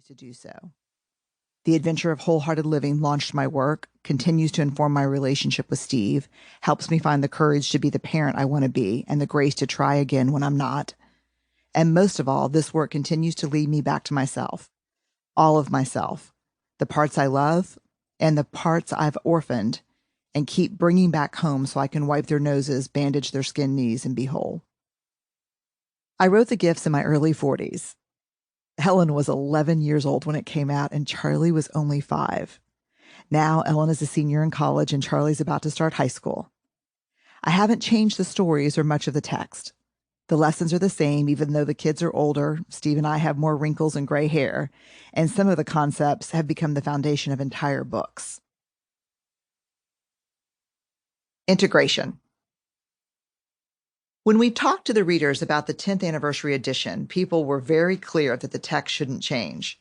to do so. The adventure of wholehearted living launched my work, continues to inform my relationship with Steve, helps me find the courage to be the parent I want to be and the grace to try again when I'm not. And most of all, this work continues to lead me back to myself, all of myself, the parts I love and the parts I've orphaned, and keep bringing back home so I can wipe their noses, bandage their skinned knees, and be whole. I wrote The Gifts in my early 40s. Ellen was 11 years old when it came out, and Charlie was only 5. Now Ellen is a senior in college, and Charlie's about to start high school. I haven't changed the stories or much of the text. The lessons are the same, even though the kids are older. Steve and I have more wrinkles and gray hair, and some of the concepts have become the foundation of entire books. Integration. When we talked to the readers about the 10th anniversary edition, people were very clear that the text shouldn't change.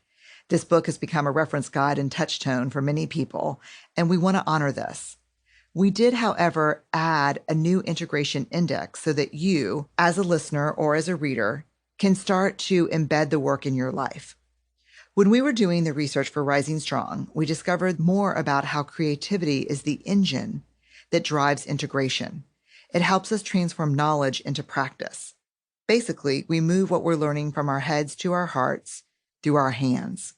This book has become a reference guide and touchstone for many people, and we want to honor this. We did, however, add a new integration index so that you, as a listener or as a reader, can start to embed the work in your life. When we were doing the research for Rising Strong, we discovered more about how creativity is the engine that drives integration. It helps us transform knowledge into practice. Basically, we move what we're learning from our heads to our hearts through our hands.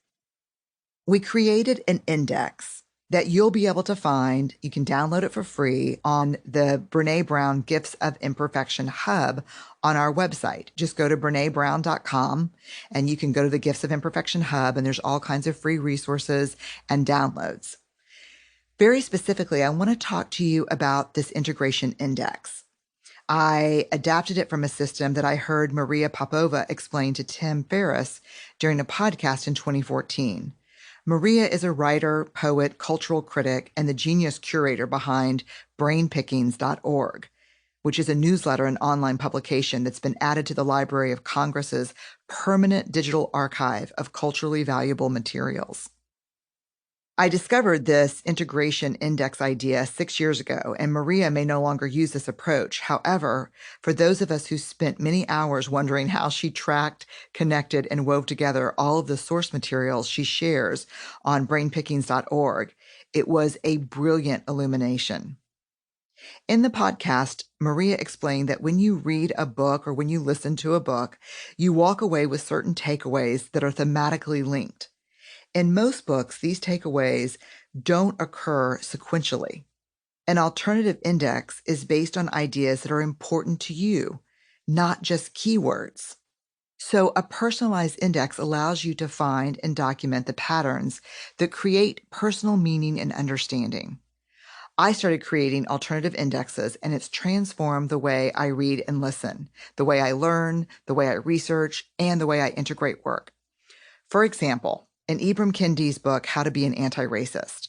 We created an index that you'll be able to find. You can download it for free on the Brené Brown Gifts of Imperfection hub on our website. Just go to brenebrown.com and you can go to the Gifts of Imperfection hub, and there's all kinds of free resources and downloads. Very specifically, I want to talk to you about this integration index. I adapted it from a system that I heard Maria Popova explain to Tim Ferriss during a podcast in 2014. Maria is a writer, poet, cultural critic, and the genius curator behind brainpickings.org, which is a newsletter and online publication that's been added to the Library of Congress's permanent digital archive of culturally valuable materials. I discovered this integration index idea 6 years ago, and Maria may no longer use this approach. However, for those of us who spent many hours wondering how she tracked, connected, and wove together all of the source materials she shares on brainpickings.org, it was a brilliant illumination. In the podcast, Maria explained that when you read a book or when you listen to a book, you walk away with certain takeaways that are thematically linked. In most books, these takeaways don't occur sequentially. An alternative index is based on ideas that are important to you, not just keywords. So a personalized index allows you to find and document the patterns that create personal meaning and understanding. I started creating alternative indexes, and it's transformed the way I read and listen, the way I learn, the way I research, and the way I integrate work. For example, in Ibram Kendi's book, How to Be an Anti-Racist,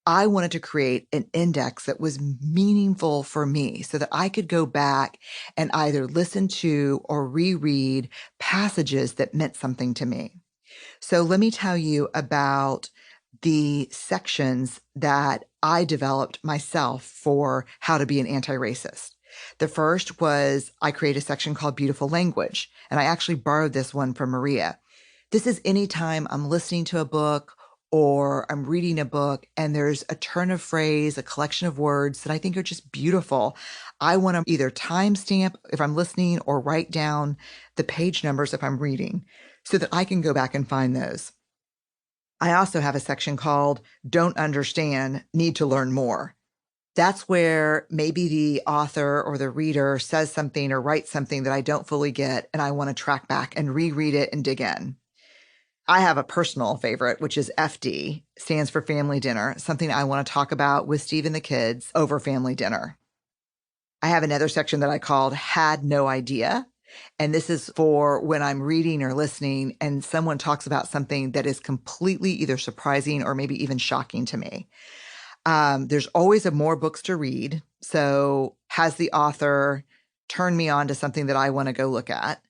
I wanted to create an index that was meaningful for me so that I could go back and either listen to or reread passages that meant something to me. So let me tell you about the sections that I developed myself for How to Be an Anti-Racist. The first was I created a section called Beautiful Language, and I actually borrowed this one from Maria. This is anytime I'm listening to a book or I'm reading a book and there's a turn of phrase, a collection of words that I think are just beautiful. I want to either timestamp if I'm listening or write down the page numbers if I'm reading so that I can go back and find those. I also have a section called Don't Understand, Need to Learn More. That's where maybe the author or the reader says something or writes something that I don't fully get, and I want to track back and reread it and dig in. I have a personal favorite, which is FD, stands for family dinner, something I want to talk about with Steve and the kids over family dinner. I have another section that I called Had No Idea. And this is for when I'm reading or listening and someone talks about something that is completely either surprising or maybe even shocking to me. There's always more books to read. So has the author turned me on to something that I want to go look at?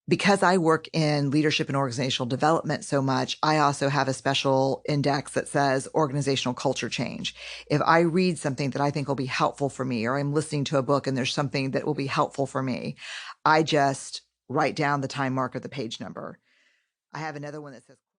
Because I work in leadership and organizational development so much, I also have a special index that says organizational culture change. If I read something that I think will be helpful for me, or I'm listening to a book and there's something that will be helpful for me, I just write down the time mark or the page number. I have another one that says